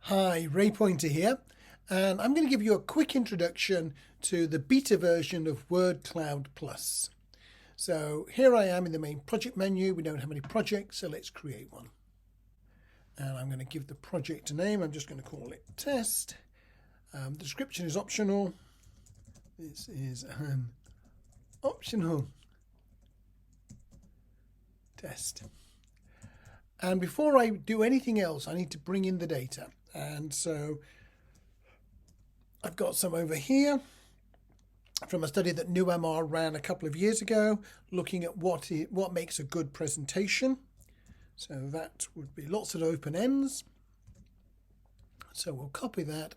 Hi, Ray Poynter here, and I'm going to give you a quick introduction to the beta version of Word Cloud Plus. So here I am in the main project menu. We don't have any projects, so let's create one. And I'm going to give the project a name. I'm just going to call it test. The description is optional. This is an optional test. And before I do anything else, I need to bring in the data. And so I've got some over here from a study that NewMR ran a couple of years ago, looking at what makes a good presentation. So that would be lots of open ends. So we'll copy that.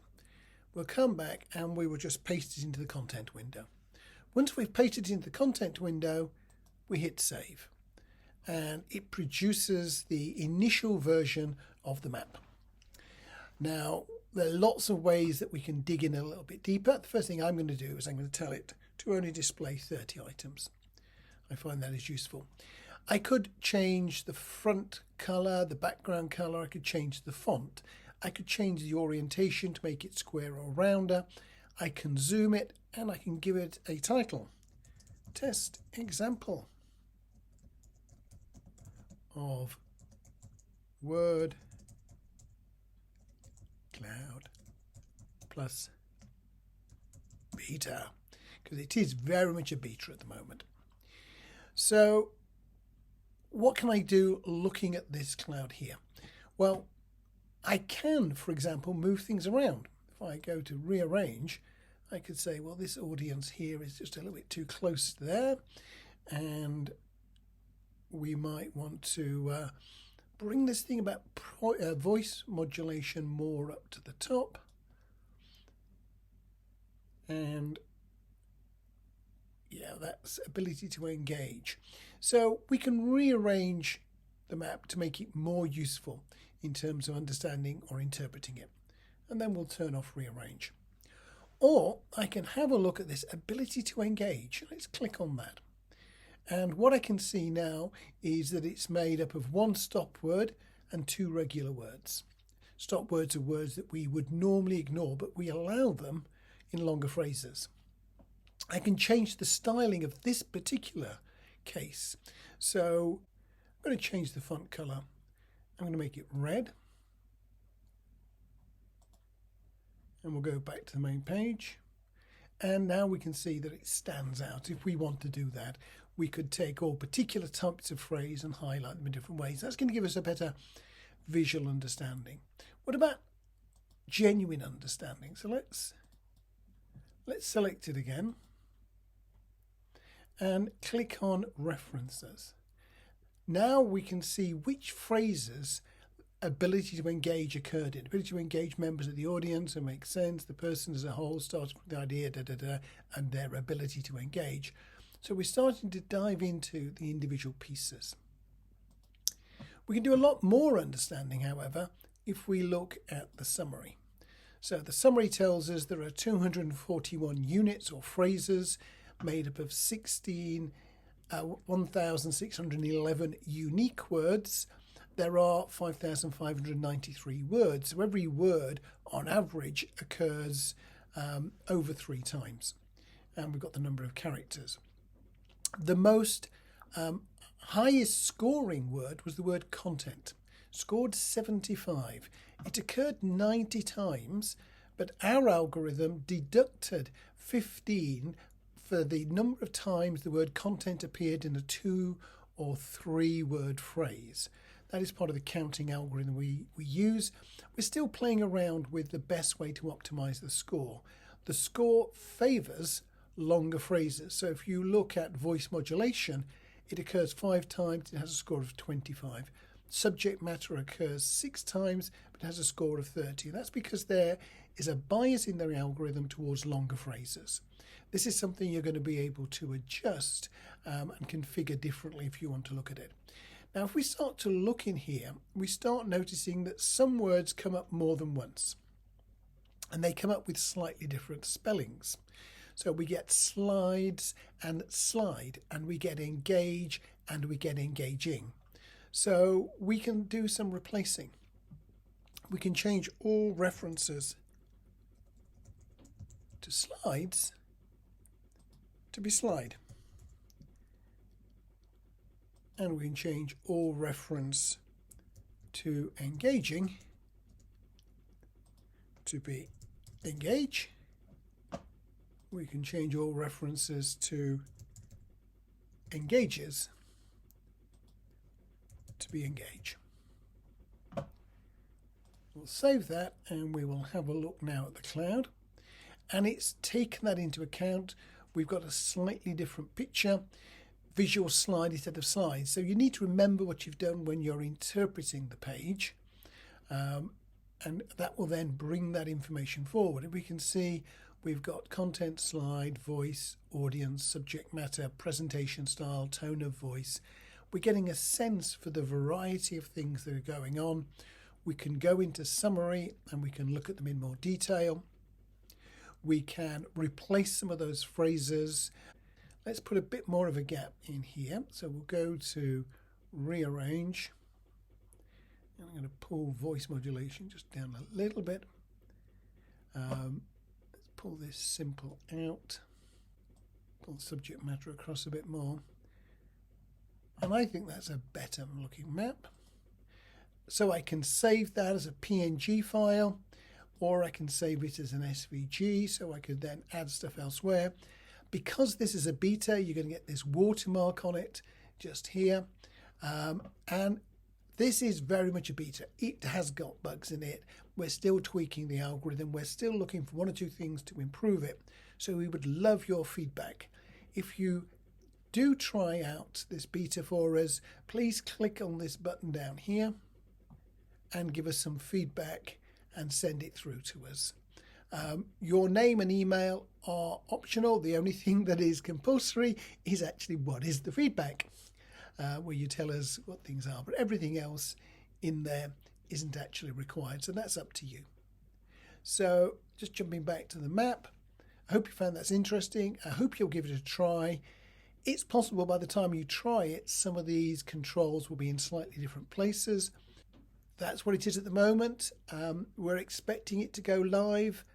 We'll come back and we will just paste it into the content window. Once we've pasted it into the content window, we hit save. And it produces the initial version of the map. Now, there are lots of ways that we can dig in a little bit deeper. The first thing I'm going to do is I'm going to tell it to only display 30 items. I find that is useful. I could change the front color, the background color. I could change the font. I could change the orientation to make it square or rounder. I can zoom it and I can give it a title. Test example of Word Cloud Plus beta, because it is very much a beta at the moment. So what can I do looking at this cloud here? Well, I can, for example, move things around. If I go to rearrange, I could say, well, this audience here is just a little bit too close there, and we might want to bring this thing about voice modulation more up to the top. And yeah, that's ability to engage. So we can rearrange the map to make it more useful in terms of understanding or interpreting it. And then we'll turn off rearrange. Or I can have a look at this ability to engage. Let's click on that. And what I can see now is that it's made up of one stop word and two regular words. Stop words are words that we would normally ignore, but we allow them in longer phrases. I can change the styling of this particular case. So I'm going to change the font color. I'm going to make it red. And we'll go back to the main page. And now we can see that it stands out. If we want to do that, we could take all particular types of phrase and highlight them in different ways. That's going to give us a better visual understanding. What about genuine understanding? So let's select it again and click on references. Now we can see which phrases ability to engage occurred in. Ability to engage members of the audience and make sense. The person as a whole starts with the idea, and their ability to engage. So we're starting to dive into the individual pieces. We can do a lot more understanding, however, if we look at the summary. So the summary tells us there are 241 units or phrases made up of 1,611 unique words. There are 5,593 words. So every word on average occurs over 3 times. And we've got the number of characters. The most highest scoring word was the word content, scored 75. It occurred 90 times, but our algorithm deducted 15 for the number of times the word content appeared in a 2 or 3 word phrase. That is part of the counting algorithm we use. We're still playing around with the best way to optimize the score. The score favors longer phrases. So if you look at voice modulation, it occurs 5 times, it has a score of 25. Subject matter occurs 6 times, but has a score of 30. That's because there is a bias in their algorithm towards longer phrases. This is something you're going to be able to adjust and configure differently if you want to look at it. Now, if we start to look in here, we start noticing that some words come up more than once, and they come up with slightly different spellings. So we get slides and slide, and we get engage and we get engaging. So we can do some replacing. we can change all references to slides to be slide. And we can change all reference to engaging to be engage. We can change all references to engages to be engage. We'll save that and we will have a look now at the cloud. And it's taken that into account. We've got a slightly different picture, visual slide instead of slides. So you need to remember what you've done when you're interpreting the page. And that will then bring that information forward. And we can see we've got content, slide, voice, audience, subject matter, presentation style, tone of voice. We're getting a sense for the variety of things that are going on. We can go into summary and we can look at them in more detail. We can replace some of those phrases. Let's put a bit more of a gap in here. So we'll go to rearrange. I'm going to pull voice modulation just down a little bit. Let's pull this simple out. Pull the subject matter across a bit more. And I think that's a better looking map. So I can save that as a PNG file, or I can save it as an SVG, so I could then add stuff elsewhere. Because this is a beta, you're going to get this watermark on it just here. And this is very much a beta. It has got bugs in it. We're still tweaking the algorithm. We're still looking for one or two things to improve it. So we would love your feedback. If you do try out this beta for us, please click on this button down here and give us some feedback and send it through to us. Your name and email are optional. The only thing that is compulsory is actually what is the feedback. Where you tell us what things are, but everything else in there isn't actually required, so that's up to you. So just jumping back to the map, I hope you found that's interesting. I hope you'll give it a try. It's possible by the time you try it, some of these controls will be in slightly different places. That's what it is at the moment. We're expecting it to go live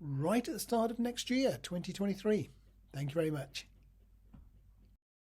right at the start of next year, 2023. Thank you very much.